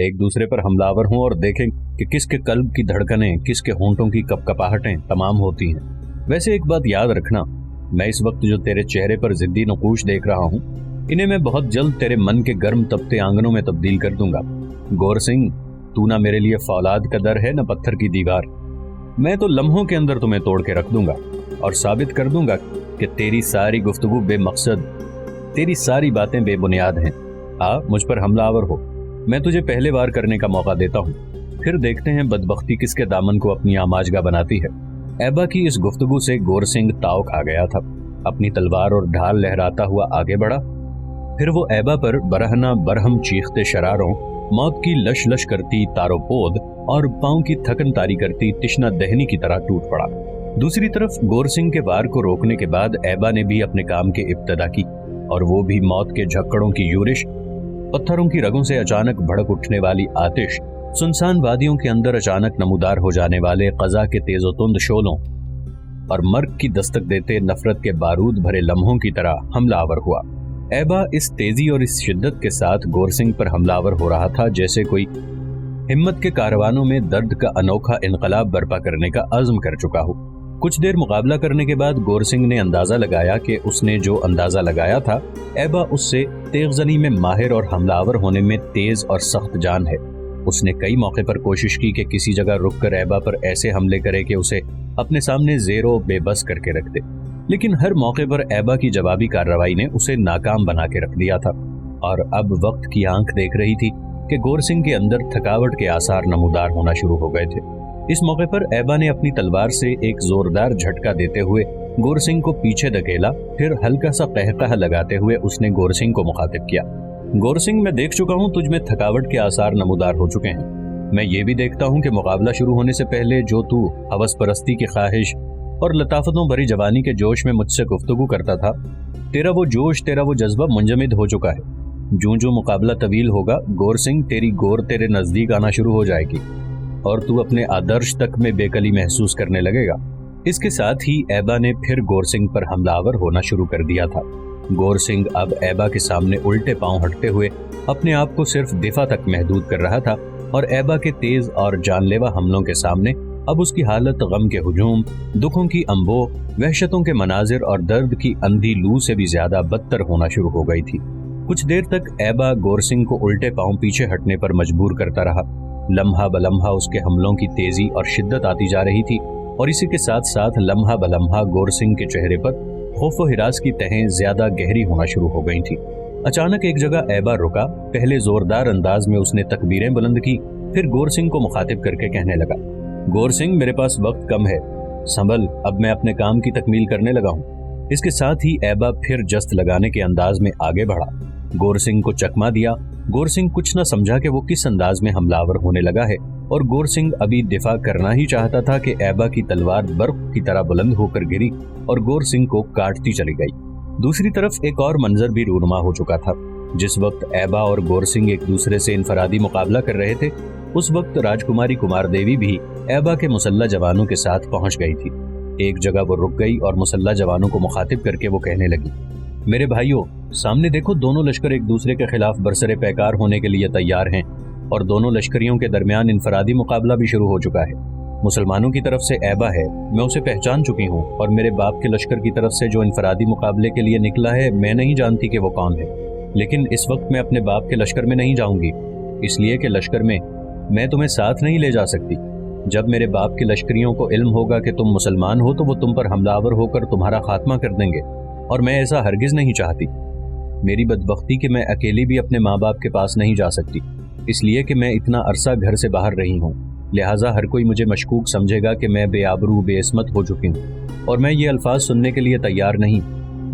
एक दूसरे पर हमलावर हों और देखें कि किसके कल्ब की धड़कनें, किसके होंठों की कपकपाहटें तमाम होती हैं। वैसे एक बात याद रखना, मैं इस वक्त जो तेरे चेहरे पर जिद्दी नकूश देख रहा हूँ, इन्हें मैं बहुत जल्द तेरे मन के गर्म तपते आंगनों में तब्दील कर दूंगा। गौर सिंह, तू ना मेरे लिए फौलाद का दर है, न पत्थर की दीवार। मैं तो लम्हों के अंदर तुम्हें तोड़ के रख दूंगा और साबित कर दूंगा कि तेरी सारी गुफ्तगू बेमकसद, तेरी सारी बातें बेबुनियाद हैं। मुझ पर हमलावर हो, मैं तुझे पहले वार करने का मौका देता हूँ, फिर देखते हैं बदबख्ती किसके दामन को अपनी आमाजगा बनाती है। ऐबा की इस गुफ्तगू से गौर सिंह ताव खा गया था। अपनी तलवार और ढाल लहराता हुआ आगे बढ़ा। फिर वो ऐबा पर बरहना बरहम चीखते शरारों, मौत की लश लश करती तारोपोद और पांव की थकन तारी करती तिश्ना दहनी की तरह टूट पड़ा। दूसरी तरफ गौर सिंह के वार को रोकने के बाद ऐबा ने भी अपने काम के इब्तदा की, और वो भी मौत के झक्कड़ों की यूरिश, पत्थरों की रगों से अचानक भड़क उठने वाली आतिश, सुनसान वादियों के अंदर अचानक नमूदार हो जाने वाले कज़ा के तेजोतुंद शोलों और मर्ग की दस्तक देते नफरत के बारूद भरे लम्हों की तरह हमलावर हुआ। ऐबा इस तेजी और इस शिद्दत के साथ गौर सिंह पर हमलावर हो रहा था जैसे कोई हिम्मत के कारवानों में दर्द का अनोखा इनकलाब बर्पा करने का अज़्म कर चुका हो। कुछ देर मुकाबला करने के बाद गौर सिंह ने अंदाजा लगाया कि उसने जो अंदाजा लगाया था, ऐबा उससे तेगजनी में माहिर और हमलावर होने में तेज और सख्त जान है। उसने कई मौके पर कोशिश की कि किसी जगह रुककर ऐबा पर ऐसे हमले करे कि उसे अपने सामने ज़ेरो बेबस करके रख दे, लेकिन हर मौके पर ऐबा की जवाबी कार्रवाई ने उसे नाकाम बना के रख दिया था। और अब वक्त की आंख देख रही थी कि गौर सिंह के अंदर थकावट के आसार नमूदार होना शुरू हो गए थे। इस मौके पर ऐबा ने अपनी तलवार से एक जोरदार झटका देते हुए गौर सिंह को पीछे धकेला। फिर हल्का सा कहकहा लगाते हुए उसने गौर सिंह को मुखातिब किया। गौर सिंह, मैं देख चुका हूँ तुझ में थकावट के आसार नमूदार हो चुके हैं। मैं ये भी देखता हूँ कि मुकाबला शुरू होने से पहले जो तू हवस परस्ती की ख्वाहिश और लताफतों भरी जवानी के जोश में मुझसे गुफ्तगू करता था, तेरा वो जोश, तेरा वो जज्बा मुंजमद हो चुका है। जो जो मुकाबला तवील होगा, गौर सिंह, तेरी गौर तेरे नजदीक आना शुरू हो जाएगी और तू अपने आदर्श तक में बेकली महसूस करने लगेगा। इसके साथ ही ऐबा ने फिर गौर सिंह पर हमलावर होना शुरू कर दिया था। गौर सिंह अब ऐबा के सामने उल्टे पांव हटते हुए अपने आप को सिर्फ दिफा तक महदूद कर रहा था, और ऐबा के तेज और जानलेवा हमलों के सामने अब उसकी हालत गम के हुजूम, दुखों की अंबोह, वहशतों के मनाजिर और दर्द की अंधी लू से भी ज्यादा बदतर होना शुरू हो गई थी। कुछ देर तक ऐबा गौर सिंह को उल्टे पांव पीछे हटने पर मजबूर करता रहा। लम्हा बलम्हा उसके हमलों की तेजी और शिद्दत आती जा रही थी, और इसी के साथ साथ लम्हा बलम्हा गौर सिंह के चेहरे पर खौफ व हिरास की तहें ज्यादा गहरी होना शुरू हो गई थी। अचानक एक जगह ऐबा रुका। पहले जोरदार अंदाज में उसने तकबीरें बुलंद की, फिर गौर सिंह को मुखातिब करके कहने लगा, गौर सिंह, मेरे पास वक्त कम है, संभल, अब मैं अपने काम की तकमील करने लगा हूँ। इसके साथ ही ऐबा फिर जस्त लगाने के अंदाज में आगे बढ़ा। गौर सिंह को चकमा दिया। गौर सिंह कुछ न समझा कि वो किस अंदाज में हमलावर होने लगा है, और गौर सिंह अभी दिफा करना ही चाहता था कि ऐबा की तलवार बर्फ की तरह बुलंद होकर गिरी और गौर सिंह को काटती चली गई। दूसरी तरफ एक और मंजर भी रूनुमा हो चुका था। जिस वक्त ऐबा और गौर सिंह एक दूसरे से इनफरादी मुकाबला कर रहे थे, उस वक्त राजकुमारी कुमार देवी भी ऐबा के मुसल्ला जवानों के साथ पहुंच गई थी। एक जगह वो रुक गई और मुसल्ला जवानों को मुखातिब करके वो कहने लगी, मेरे भाइयों, सामने देखो, दोनों लश्कर एक दूसरे के खिलाफ बरसरे पैकार होने के लिए तैयार हैं, और दोनों लश्करियों के दरमियान इनफरादी मुकाबला भी शुरू हो चुका है। मुसलमानों की तरफ से ऐबा है, मैं उसे पहचान चुकी हूँ, और मेरे बाप के लश्कर की तरफ से जो इनफरादी मुकाबले के लिए निकला है, मैं नहीं जानती कि वो कौन है, लेकिन इस वक्त मैं अपने बाप के लश्कर में नहीं जाऊंगी, इसलिए कि लश्कर में मैं तुम्हें साथ नहीं ले जा सकती। जब मेरे बाप के लश्करियों को इल्म होगा कि तुम मुसलमान हो, तो वो तुम पर हमलावर होकर तुम्हारा खात्मा कर देंगे, और मैं ऐसा हरगिज नहीं चाहती। मेरी बदबख्ती कि मैं अकेली भी अपने माँ बाप के पास नहीं जा सकती, इसलिए कि मैं इतना अरसा घर से बाहर रही हूँ, लिहाजा हर कोई मुझे मशकूक समझेगा कि मैं बेआबरू बेइस्मत हो चुकी हूँ, और मैं ये अल्फाज सुनने के लिए तैयार नहीं।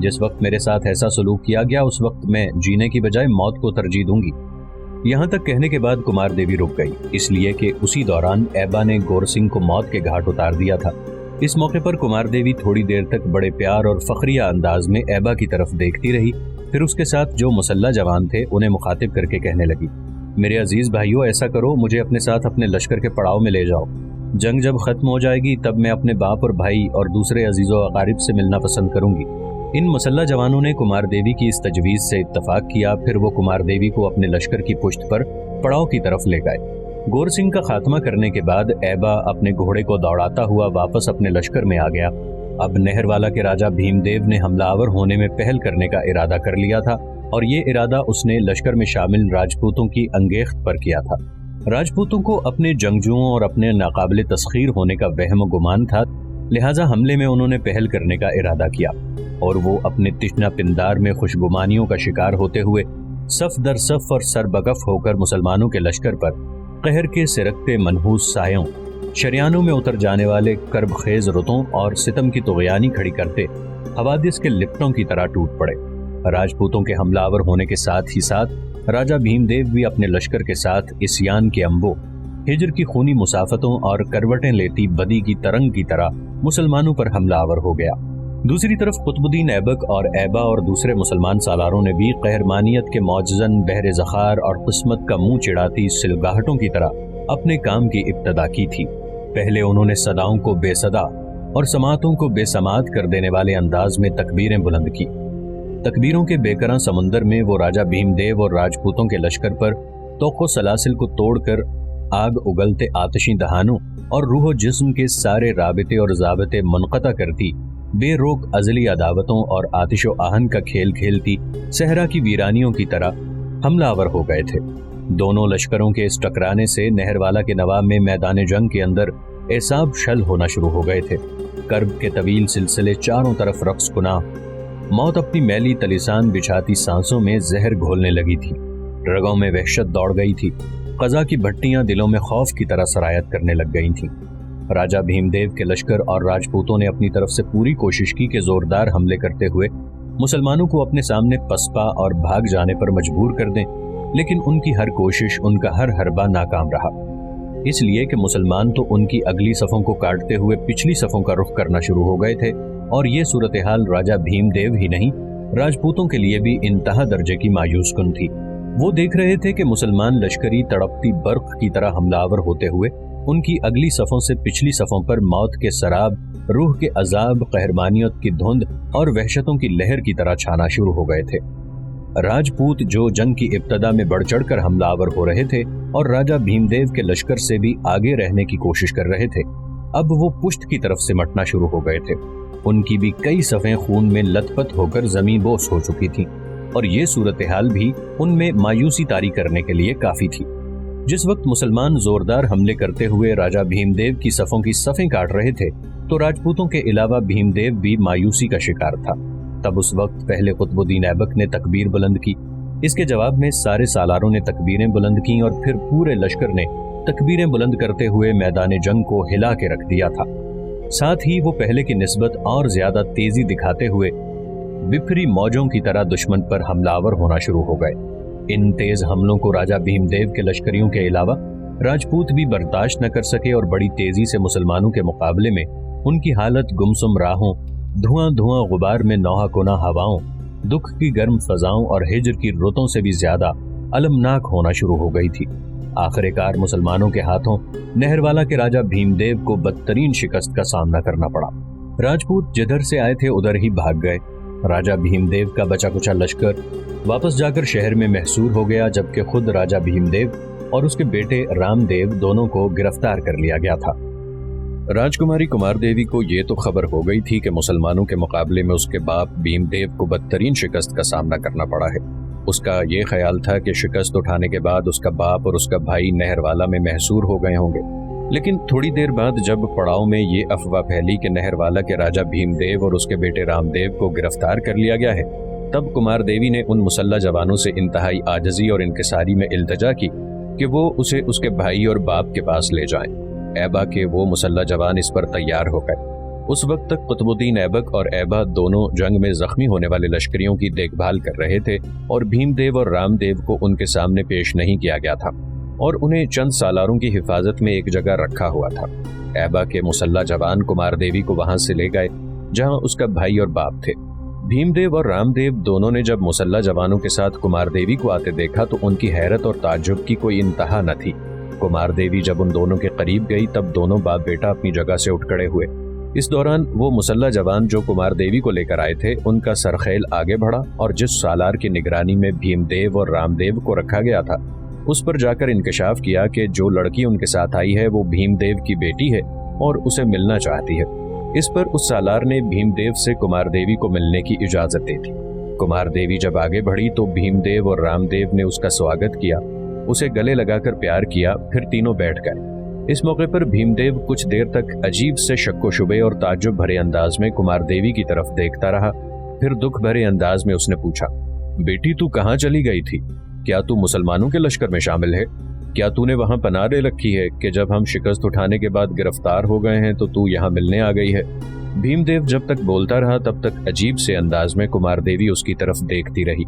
जिस वक्त मेरे साथ ऐसा सलूक किया गया, उस वक्त मैं जीने की बजाय मौत को तरजीह दूंगी। यहाँ तक कहने के बाद कुमार देवी रुक गई, इसलिए कि उसी दौरान ऐबा ने गौर सिंह को मौत के घाट उतार दिया था। इस मौके पर कुमार देवी थोड़ी देर तक बड़े प्यार और फखरिया अंदाज में ऐबा की तरफ देखती रही, फिर उसके साथ जो मुसल्ला जवान थे उन्हें मुखातिब करके कहने लगी, मेरे अजीज भाइयों, ऐसा करो, मुझे अपने साथ अपने लश्कर के पड़ाव में ले जाओ। जंग जब खत्म हो जाएगी तब मैं अपने बाप और भाई और दूसरे अजीजों अकारिब से मिलना पसंद करूंगी। इन मुसल्ला जवानों ने कुमार देवी की इस तजवीज़ से इत्तफाक किया। फिर वो कुमार देवी को अपने लश्कर की पुश्त पर पड़ाव की तरफ ले गए। गौर सिंह का खात्मा करने के बाद ऐबा अपने घोड़े को दौड़ाता हुआ वापस अपने लश्कर में आ गया। अब नहरवाला के राजा भीमदेव ने हमलावर होने में पहल करने का इरादा कर लिया था और ये इरादा उसने लश्कर में शामिल राजपूतों की अंगेख्त पर किया था। राजपूतों को अपने जंगजुओं और अपने नाकाबिले तस्खीर होने का वहम गुमान था, लिहाजा हमले में उन्होंने पहल करने का इरादा किया और वो अपने तिश्ना पिंदार में खुशगुमानियों का शिकार होते हुए सफ दर सफ और सरबगफ होकर मुसलमानों के लश्कर पर कहर के सिरकते मनहूस सायों, शरियानों में उतर जाने वाले कर्बखेज रुतों और सितम की तुग़यानी खड़ी करते हवादिस के लिपटों की तरह टूट पड़े। राजपूतों के हमलावर होने के साथ ही साथ राजा भीमदेव भी अपने लश्कर के साथ इस्यान के अंबों, हिजर की खूनी मुसाफतों और करवटें लेती बदी की तरंग की तरह मुसलमानों पर हमलावर हो गया। दूसरी तरफ कुतुबुद्दीन ऐबक और ऐबा और दूसरे मुसलमान सालारों ने भी कहरमानियत के मौजज़न बहरे ज़खार और किस्मत का मुंह चिढ़ाती सिलगाहटों की तरह अपने काम की इब्तदा की थी। पहले उन्होंने सदाओं को बेसदा और समातों को बेसमात कर देने वाले अंदाज में तकबीरें बुलंद की। तकबीरों के बेकरां समुंदर में वो राजा भीमदेव और राजपूतों के लश्कर पर तोक़ो सलासिल को तोड़कर आग उगलते आतशी दहानों और रूह जिस्म के सारे राबिते और ज़ाबते मुनक़ता करती बेरोक अज़ली अदावतों और आतिशो आहन का खेल खेलती सहरा की वीरानियों की तरह हमलावर हो गए थे। दोनों लश्करों के इस टकराने से नहरवाला के नवाब में मैदान जंग के अंदर एसाब शल होना शुरू हो गए थे। कर्ब के तवील सिलसिले चारों तरफ रक्स कुना, मौत अपनी मैली तलिसान बिछाती सांसों में जहर घोलने लगी थी। रगों में वहशत दौड़ गई थी। क़ज़ा की भट्टियां दिलों में खौफ की तरह सरायत करने लग गई थीं। राजा भीमदेव के लश्कर और राजपूतों ने अपनी तरफ से पूरी कोशिश की कि जोरदार हमले करते हुए मुसलमानों को अपने सामने पसपा और भाग जाने पर मजबूर कर दें, लेकिन उनकी हर कोशिश, उनका हर हरबा नाकाम रहा। इसलिए कि मुसलमान तो उनकी अगली सफ़ों को काटते हुए पिछली सफ़ों का रुख करना शुरू हो गए थे और ये सूरत हाल राजा भीमदेव ही नहीं, राजपूतों के लिए भी इंतहा दर्जे की मायूस कुन थी। वो देख रहे थे कि मुसलमान लश्करी तड़पती बर्फ की तरह हमलावर होते हुए उनकी अगली सफ़ों से पिछली सफ़ों पर मौत के सराब, रूह के अजाब, कहरमानियत की धुंध और वहशतों की लहर की तरह छाना शुरू हो गए थे। राजपूत जो जंग की इब्तदा में बढ़ चढ़ कर हमलावर हो रहे थे और राजा भीमदेव के लश्कर से भी आगे रहने की कोशिश कर रहे थे, अब वो पुष्ट की तरफ सिमटना शुरू हो गए थे। उनकी भी कई सफ़ें खून में लथपथ होकर ज़मीं बोस हो चुकी थीं और ये सूरत हाल भी उनमें मायूसी तारी करने के लिए काफ़ी थी। जिस वक्त मुसलमान जोरदार हमले करते हुए राजा भीमदेव की सफ़ों की सफ़ें काट रहे थे, तो राजपूतों के अलावा भीमदेव भी मायूसी का शिकार था। तब उस वक्त पहले कुतुबुद्दीन ऐबक ने तकबीर बुलंद की, इसके जवाब में सारे सालारों ने तकबीरें बुलंद की और फिर पूरे लश्कर ने तकबीरें बुलंद करते हुए मैदान जंग को हिला के रख दिया था। साथ ही वो पहले की निस्बत और ज्यादा तेजी दिखाते हुए विपरी मौजों की तरह दुश्मन पर हमलावर होना शुरू हो गए। इन तेज हमलों को राजा भीमदेव के लश्करियों के अलावा राजपूत भी बर्दाश्त न कर सके और बड़ी तेजी से मुसलमानों के मुकाबले में उनकी हालत गुमसुम राहों, धुआं धुआं गुबार में नौहा कोना हवाओं, दुख की गर्म फजाओं और हिजर की रुतों से भी ज्यादा अलमनाक होना शुरू हो गई थी। आखिरकार मुसलमानों के हाथों नहरवाला के राजा भीमदेव को बदतरीन शिकस्त का सामना करना पड़ा। राजपूत जिधर से आए थे उधर ही भाग गए। राजा भीमदेव का बचा कुचा लश्कर वापस जाकर शहर में महसूर हो गया, जबकि खुद राजा भीमदेव और उसके बेटे रामदेव दोनों को गिरफ्तार कर लिया गया था। राजकुमारी कुमार देवी को ये तो खबर हो गई थी कि मुसलमानों के मुकाबले में उसके बाप भीमदेव को बदतरीन शिकस्त का सामना करना पड़ा है। उसका ये ख्याल था कि शिकस्त उठाने के बाद उसका बाप और उसका भाई नहरवाला में महसूर हो गए होंगे, लेकिन थोड़ी देर बाद जब पड़ाव में ये अफवाह फैली कि नहरवाला के राजा भीमदेव और उसके बेटे रामदेव को गिरफ्तार कर लिया गया है, तब कुमार देवी ने उन मुसल्ला जवानों से इंतहाई आजजी और इनकिसारी में इल्तजा की कि वो उसे उसके भाई और बाप के पास ले जाएं। ऐबा के वो मुसल्ला जवान इस पर तैयार हो गए। उस वक्त तक कुतुबुद्दीन ऐबक और ऐबा दोनों जंग में जख्मी होने वाले लश्करियों की देखभाल कर रहे थे और भीमदेव और रामदेव को उनके सामने पेश नहीं किया गया था और उन्हें चंद सालारों की हिफाजत में एक जगह रखा हुआ था। ऐबा के मुसल्ला जवान कुमार देवी को वहां से ले गए जहां उसका भाई और बाप थे। भीमदेव और रामदेव दोनों ने जब मुसल्ला जवानों के साथ कुमार देवी को आते देखा तो उनकी हैरत और ताज्जुब की कोई इंतहा न थी। कुमार देवी जब उन दोनों के करीब गई तब दोनों बाप बेटा अपनी जगह से उठ खड़े हुए। इस दौरान वो मुसल्ला जवान जो कुमार देवी को लेकर आए थे, उनका सरखेल आगे बढ़ा और जिस सालार की निगरानी में भीमदेव और रामदेव को रखा गया था उस पर जाकर इंकशाफ किया कि जो लड़की उनके साथ आई है वो भीमदेव की बेटी है और उसे मिलना चाहती है। इस पर उस सालार ने भीमदेव से कुमार देवी को मिलने की इजाजत दे दी। कुमार देवी जब आगे बढ़ी तो भीमदेव और रामदेव ने उसका स्वागत किया, उसे गले लगाकर प्यार किया, फिर तीनों बैठ गए। इस मौके पर भीमदेव कुछ देर तक अजीब से शक्को शुबे और ताज्जुब भरे अंदाज में कुमार देवी की तरफ देखता रहा। फिर दुख भरे अंदाज में उसने पूछा, बेटी तू कहाँ चली गई थी? क्या तू मुसलमानों के लश्कर में शामिल है? क्या तूने वहां पनाह ले रखी है कि जब हम शिकस्त उठाने के बाद गिरफ्तार हो गए हैं तो तू यहाँ मिलने आ गई है? भीमदेव जब तक बोलता रहा तब तक अजीब से अंदाज में कुमार देवी उसकी तरफ देखती रही।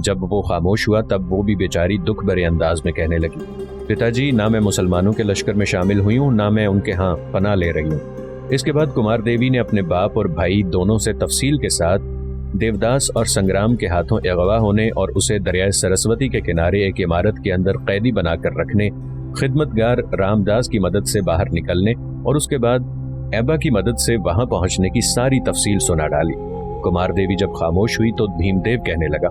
जब वो खामोश हुआ तब वो भी बेचारी दुख भरे अंदाज में कहने लगी, पिताजी, ना मैं मुसलमानों के लश्कर में शामिल हुई हूँ, ना मैं उनके यहाँ पनाह ले रही हूँ। इसके बाद कुमार देवी ने अपने बाप और भाई दोनों से तफसील के साथ देवदास और संग्राम के हाथों अगवा होने और उसे दरियाए सरस्वती के किनारे एक इमारत के अंदर कैदी बनाकर रखने, खिदमतगार रामदास की मदद से बाहर निकलने और उसके बाद ऐबा की मदद से वहां पहुंचने की सारी तफसील सुना डाली। कुमार देवी जब खामोश हुई तो भीमदेव कहने लगा,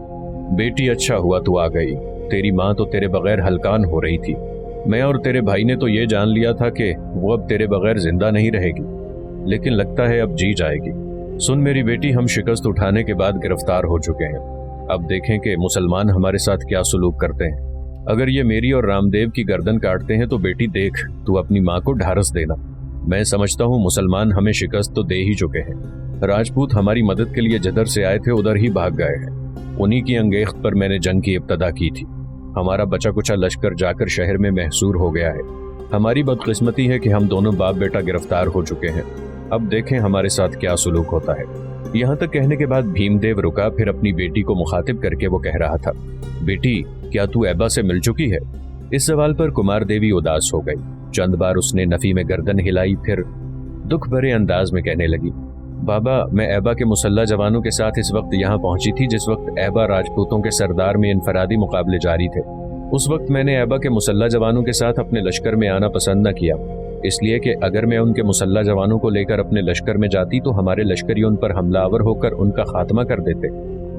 बेटी अच्छा हुआ तू आ गई। तेरी माँ तो तेरे बगैर हलकान हो रही थी। मैं और तेरे भाई ने तो ये जान लिया था कि वो अब तेरे बगैर जिंदा नहीं रहेगी, लेकिन लगता है अब जी जाएगी। सुन मेरी बेटी, हम शिकस्त उठाने के बाद गिरफ्तार हो चुके हैं। अब देखें कि मुसलमान हमारे साथ क्या सलूक करते हैं। अगर ये मेरी और रामदेव की गर्दन काटते हैं तो बेटी देख, तू अपनी माँ को ढारस देना। मैं समझता हूँ मुसलमान हमें शिकस्त तो दे ही चुके हैं। राजपूत हमारी मदद के लिए जिधर से आए थे उधर ही भाग गए हैं। उन्हीं की अंगेख्त पर मैंने जंग की इब्तदा की थी। हमारा बचा कुचा लश्कर जाकर शहर में महसूर हो गया है। हमारी बदकिस्मती है कि हम दोनों बाप बेटा गिरफ्तार हो चुके हैं। अब देखें हमारे साथ क्या सुलूक होता है। यहाँ तक कहने के बाद भीमदेव रुका, फिर अपनी बेटी को मुखातिब करके वो कह रहा था, बेटी, क्या तू ऐबा से मिल चुकी है? इस सवाल पर कुमार देवी उदास हो गई। चंद बार उसने नफी में गर्दन हिलाई, फिर दुख भरे अंदाज में कहने लगी, बाबा, मैं ऐबा के मुसल्ला जवानों के साथ इस वक्त यहाँ पहुंची थी जिस वक्त ऐबा राजपूतों के सरदार में इनफरादी मुकाबले जारी थे। उस वक्त मैंने ऐबा के मुसल्ला जवानों के साथ अपने लश्कर में आना पसंद न किया, इसलिए कि अगर मैं उनके मुसल्ला जवानों को लेकर अपने लश्कर में जाती तो हमारे लश्करी उन पर हमलावर होकर उनका खात्मा कर देते।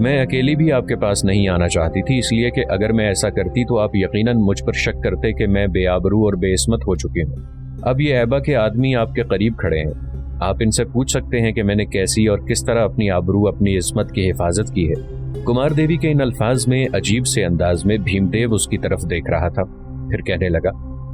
मैं अकेली भी आपके पास नहीं आना चाहती थी, इसलिए कि अगर मैं ऐसा करती तो आप यकीनन मुझ पर शक करते कि मैं बेआबरू और बेइस्मत हो चुकी हूँ। अब ये ऐबा के आदमी आपके करीब खड़े हैं, आप इनसे पूछ सकते हैं कि मैंने कैसी और किस तरह अपनी आबरू, अपनी इस्मत की हिफाजत की है। कुमार देवी के इन अल्फाज में अजीब से अंदाज में भीमदेव उसकी तरफ देख रहा था। फिर कहने लगा,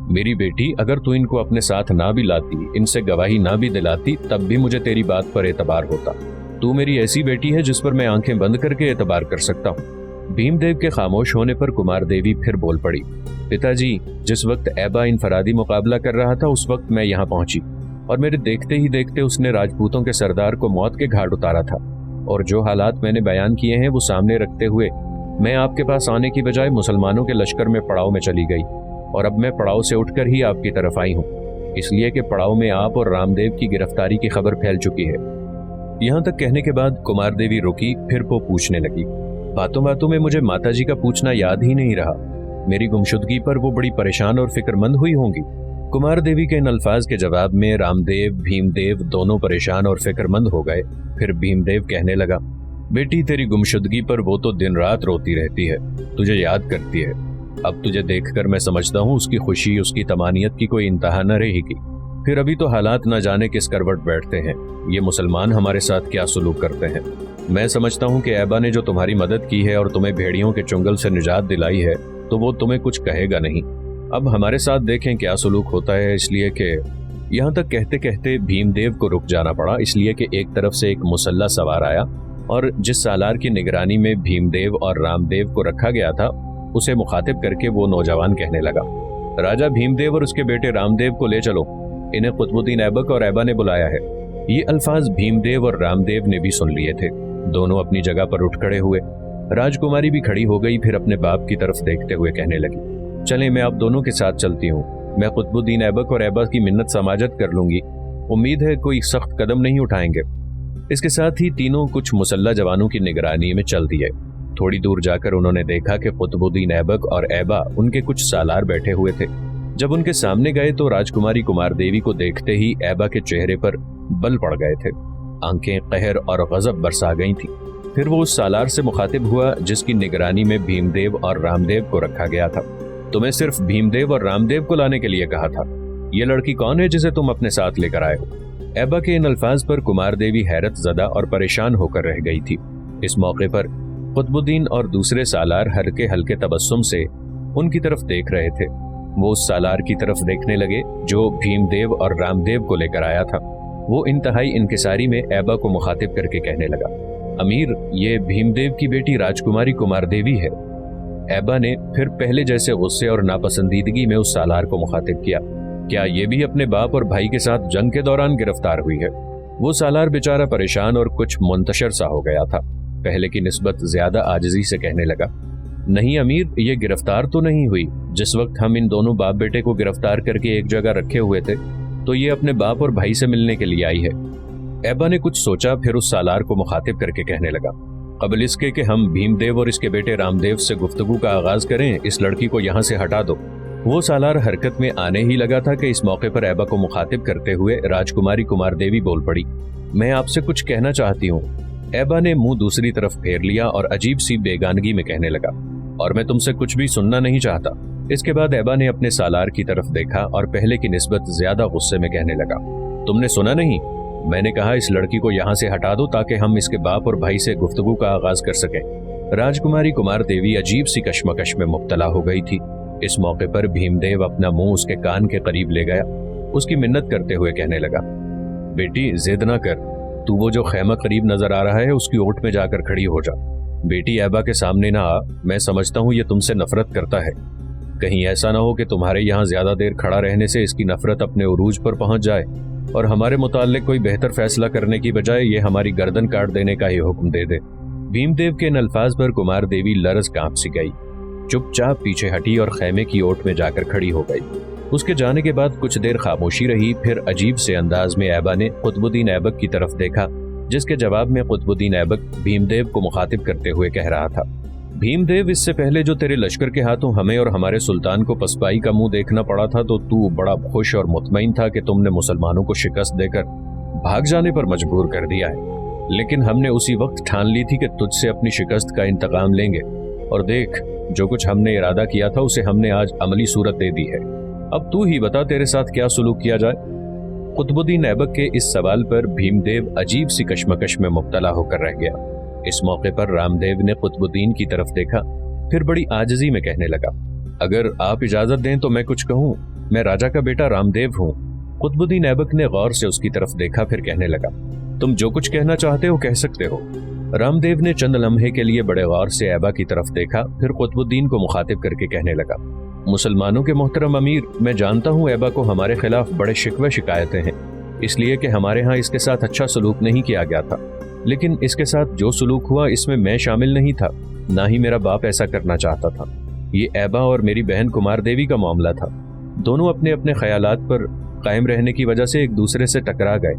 मेरी बेटी, अगर तू इनको अपने साथ ना भी लाती, इनसे गवाही ना भी दिलाती, तब भी मुझे तेरी बात पर एतबार होता। तू मेरी ऐसी बेटी है जिस पर मैं आंखें बंद करके एतबार कर सकता हूँ। भीमदेव के खामोश होने पर कुमार देवी फिर बोल पड़ी, पिताजी, जिस वक्त ऐबा इनफरादी मुकाबला कर रहा था उस वक्त मैं यहाँ पहुंची और मेरे देखते ही देखते उसने राजपूतों के सरदार को मौत के घाट उतारा था। और जो हालात मैंने बयान किए हैं वो सामने रखते हुए मैं आपके पास आने की बजाय मुसलमानों के लश्कर में पड़ाव में चली गई और अब मैं पड़ाव से उठकर ही आपकी तरफ आई हूँ, इसलिए कि पड़ाव में आप और रामदेव की गिरफ्तारी की खबर फैल चुकी है। यहाँ तक कहने के बाद कुमार देवी रुकी, फिर वो पूछने लगी, बातों बातों में मुझे माताजी का पूछना याद ही नहीं रहा। मेरी गुमशुदगी पर वो बड़ी परेशान और फिक्रमंद हुई होंगी। कुमार देवी के इन अल्फाज के जवाब में रामदेव, भीमदेव दोनों परेशान और फिक्रमंद हो गए। फिर भीमदेव कहने लगा, बेटी, तेरी गुमशुदगी पर वो तो दिन रात रोती रहती है, तुझे याद करती है। अब तुझे देखकर मैं समझता हूँ उसकी खुशी, उसकी तमानियत की कोई इंतहा न रहेगी। फिर अभी तो हालात न जाने किस करवट बैठते हैं, ये मुसलमान हमारे साथ क्या सलूक करते हैं। मैं समझता हूँ कि ऐबा ने जो तुम्हारी मदद की है और तुम्हें भेड़ियों के चुंगल से निजात दिलाई है तो वो तुम्हें कुछ कहेगा नहीं। अब हमारे साथ देखें क्या सलूक होता है। इसलिए कि यहाँ तक कहते कहते भीमदेव को रुक जाना पड़ा, इसलिए कि एक तरफ से एक मुसल्ला सवार आया और जिस सालार की निगरानी में भीमदेव और रामदेव को रखा गया था उसे मुखातिब करके वो नौजवान कहने लगा, राजा भीमदेव और उसके बेटे रामदेव को ले चलो, इन्हें कुतुबुद्दीन ऐबक और ऐबा ने बुलाया है। ये अल्फाज भीमदेव और रामदेव ने भी सुन लिए थे। दोनों अपनी जगह पर उठ खड़े हुए। राजकुमारी भी खड़ी हो गई, फिर अपने बाप की तरफ देखते हुए कहने लगी, चलें, मैं आप दोनों के साथ चलती हूँ। मैं कुतुबुद्दीन ऐबक और ऐबा की मिन्नत समाजत कर लूंगी, उम्मीद है कोई सख्त कदम नहीं उठाएंगे। इसके साथ ही तीनों कुछ मुसल्ला जवानों की निगरानी में चल दिए। थोड़ी दूर जाकर उन्होंने देखा कि कुतुबुद्दीन ऐबक और ऐबा उनके कुछ सालार बैठे हुए थे। जब उनके सामने गए तो राजकुमारी कुमार देवी को देखते ही ऐबा के चेहरे पर बल पड़ गए थे, आंखें कहर और गजब बरसा गई थी। फिर वो उस सालार से मुखातिब हुआ जिसकी निगरानी में भीमदेव और रामदेव को रखा गया था। तुम्हें सिर्फ भीमदेव और रामदेव को लाने के लिए कहा था। ये लड़की कौन है जिसे तुम अपने साथ लेकर आए हो? ऐबा के इन अल्फाज पर कुमार देवी हैरत ज़दा और परेशान होकर रह गई थी। इस मौके पर कुतुबुद्दीन और दूसरे सालार हल्के हल्के तबस्सुम से उनकी तरफ देख रहे थे। वो उस सालार की तरफ देखने लगे जो भीमदेव और रामदेव को लेकर आया था। वो इंतहाई इंकिसारी में ऐबा को मुखातिब करके कहने लगा, अमीर, ये भीमदेव की बेटी राजकुमारी कुमार देवी है। ऐबा ने फिर पहले जैसे गुस्से और नापसंदीदगी में उस सालार को मुखातिब किया, क्या ये भी अपने बाप और भाई के साथ जंग के दौरान गिरफ्तार हुई है? वो सालार बेचारा परेशान और कुछ मुंतशर सा हो गया था। पहले की निस्बत ज्यादा आजिजी से कहने लगा, नहीं अमीर, ये गिरफ्तार तो नहीं हुई। जिस वक्त हम इन दोनों बाप बेटे को गिरफ्तार करके एक जगह रखे हुए थे तो ये अपने बाप और भाई से मिलने के लिए आई है। ऐबा ने कुछ सोचा, फिर उस सालार को मुखातिब करके कहने लगा, कबल इसके कि हम भीमदेव और इसके बेटे रामदेव से गुफ्तगू का आगाज करें, इस लड़की को यहाँ से हटा दो। वो सालार हरकत में आने ही लगा था कि इस मौके पर ऐबा को मुखातिब करते हुए राजकुमारी कुमार देवी बोल पड़ी, मैं आपसे कुछ कहना चाहती हूँ। ऐबा ने मुंह दूसरी तरफ फेर लिया और अजीब सी बेगानगी में कहने लगा, और मैं तुमसे कुछ भी सुनना नहीं चाहता। इसके बाद ऐबा ने अपने सालार की तरफ देखा और पहले की निस्बत ज्यादा गुस्से में कहने लगा, तुमने सुना नहीं? मैंने कहा इस लड़की को यहाँ से हटा दो ताकि हम इसके बाप और भाई से गुफ्तगू का आगाज कर सकें। राजकुमारी कुमार देवी अजीब सी कश्मकश में मुब्तला हो गई थी। इस मौके पर भीमदेव अपना मुंह उसके कान के करीब ले गया, उसकी मिन्नत करते हुए कहने लगा, बेटी जिद ना कर, तू वो जो खैमा करीब नजर आ रहा है उसकी ओट में जाकर खड़ी हो जा। बेटी ऐबा के सामने ना आ, मैं समझता हूँ ये तुमसे नफरत करता है। कहीं ऐसा ना हो कि तुम्हारे यहाँ ज्यादा देर खड़ा रहने से इसकी नफरत अपने उरूज पर पहुंच जाए और हमारे मुताल्लिक कोई बेहतर फैसला करने की बजाय ये हमारी गर्दन काट देने का ही हुक्म दे दे। भीमदेव के इन अल्फाज पर कुमार देवी लरज कांप सी गई, चुपचाप पीछे हटी और खैमे की ओट में जाकर खड़ी हो गई। उसके जाने के बाद कुछ देर खामोशी रही, फिर अजीब से अंदाज में ऐबा ने कुतुबुद्दीन ऐबक की तरफ देखा, जिसके जवाब में कुतुबुद्दीन ऐबक भीमदेव को मुखातिब करते हुए कह रहा था, भीमदेव, इससे पहले जो तेरे लश्कर के हाथों हमें और हमारे सुल्तान को पसपाई का मुंह देखना पड़ा था तो तू बड़ा खुश और मुतमईन था कि तुमने मुसलमानों को शिकस्त देकर भाग जाने पर मजबूर कर दिया है। लेकिन हमने उसी वक्त ठान ली थी कि तुझसे अपनी शिकस्त का इंतकाम लेंगे, और देख, जो कुछ हमने इरादा किया था उसे हमने आज अमली सूरत दे दी है। अब तू ही बता तेरे साथ क्या सुलूक किया जाए। कुतुबुद्दीन ऐबक के इस सवाल पर भीमदेव अजीब सी कश्मकश में मुब्तला होकर रह गया। इस मौके पर रामदेव ने कुतुबुद्दीन की तरफ देखा, फिर बड़ी आजिजी में कहने लगा, अगर आप इजाजत दें तो मैं कुछ कहूँ। मैं राजा का बेटा रामदेव हूँ। कुतुबुद्दीन ऐबक ने गौर से उसकी तरफ देखा, फिर कहने लगा, तुम जो कुछ कहना चाहते हो कह सकते हो। रामदेव ने चंद लम्हे के लिए बड़े गौर से ऐबा की तरफ देखा, फिर कुतुबुद्दीन को मुखातिब करके कहने लगा, मुसलमानों के मोहतरम अमीर, मैं जानता हूँ ऐबा को हमारे खिलाफ बड़े शिकवे शिकायतें हैं, इसलिए कि हमारे यहाँ इसके साथ अच्छा सलूक नहीं किया गया था। लेकिन इसके साथ जो सलूक हुआ इसमें मैं शामिल नहीं था, ना ही मेरा बाप ऐसा करना चाहता था। ये ऐबा और मेरी बहन कुमार देवी का मामला था। दोनों अपने अपने ख्यालात पर कायम रहने की वजह से एक दूसरे से टकरा गए।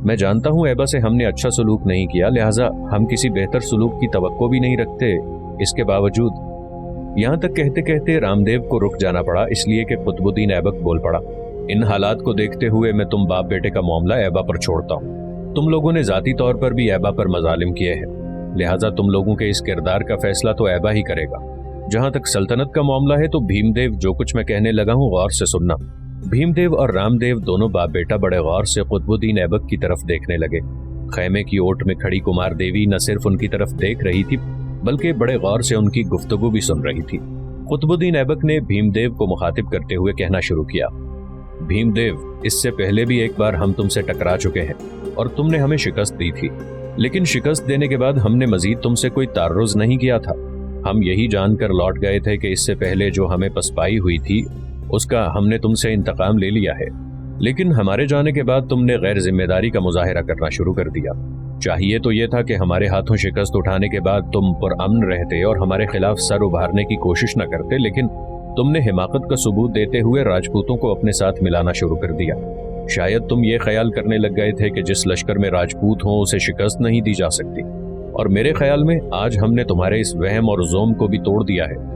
मैं जानता हूँ ऐबा से हमने अच्छा सलूक नहीं किया, लिहाजा हम किसी बेहतर सलूक की तवक्को भी नहीं रखते। इसके बावजूद, यहाँ तक कहते कहते रामदेव को रुक जाना पड़ा, इसलिए कि कुतुबुद्दीन ऐबक बोल पड़ा, इन हालात को देखते हुए मैं तुम बाप बेटे का मामला ऐबा पर छोड़ता हूँ। तुम लोगों ने जाती तौर पर भी ऐबा पर मजालिम किए हैं, लिहाजा तुम लोगों के इस किरदार का फैसला तो ऐबा ही करेगा। जहां तक सल्तनत का मामला है तो भीमदेव, जो कुछ मैं कहने लगा हूँ गौर से सुनना। भीमदेव और रामदेव दोनों बाप बेटा बड़े गौर से कुतुबुद्दीन ऐबक की तरफ देखने लगे। खैमे की ओट में खड़ी कुमार देवी न सिर्फ उनकी तरफ देख रही थी बल्कि बड़े गौर से उनकी गुफ्तगू भी सुन रही थी। कुतुबुद्दीन ऐबक ने भीमदेव को मुखातिब करते हुए कहना शुरू किया, भीमदेव, इससे पहले भी एक बार हम तुमसे टकरा चुके हैं और तुमने हमें शिकस्त दी थी, लेकिन शिकस्त देने के बाद हमने मजीद तुमसे कोई तारुज़ नहीं किया था। हम यही जानकर लौट गए थे कि इससे पहले जो हमें पसपाई हुई थी उसका हमने तुमसे इंतकाम ले लिया है, लेकिन हमारे जाने के बाद तुमने गैर जिम्मेदारी का मुजाहिरा करना शुरू कर दिया। चाहिए तो ये था कि हमारे हाथों शिकस्त उठाने के बाद तुम पुरअमन रहते और हमारे खिलाफ सर उभारने की कोशिश न करते, लेकिन तुमने हिमाकत का सबूत देते हुए राजपूतों को अपने साथ मिलाना शुरू कर दिया। शायद तुम ये ख्याल करने लग गए थे कि जिस लश्कर में राजपूत हों उसे शिकस्त नहीं दी जा सकती, और मेरे ख्याल में आज हमने तुम्हारे इस वहम और जोम को भी तोड़ दिया है।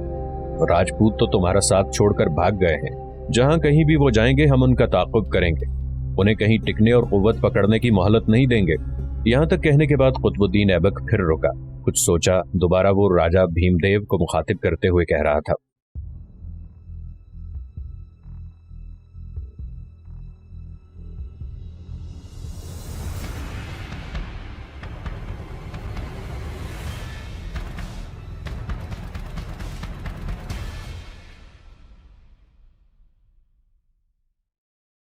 राजपूत तो तुम्हारा साथ छोड़कर भाग गए हैं, जहां कहीं भी वो जाएंगे हम उनका ताक़ुब करेंगे, उन्हें कहीं टिकने और कुव्वत पकड़ने की मोहलत नहीं देंगे। यहाँ तक कहने के बाद कुतुबुद्दीन ऐबक फिर रुका, कुछ सोचा, दोबारा वो राजा भीमदेव को मुखातिब करते हुए कह रहा था,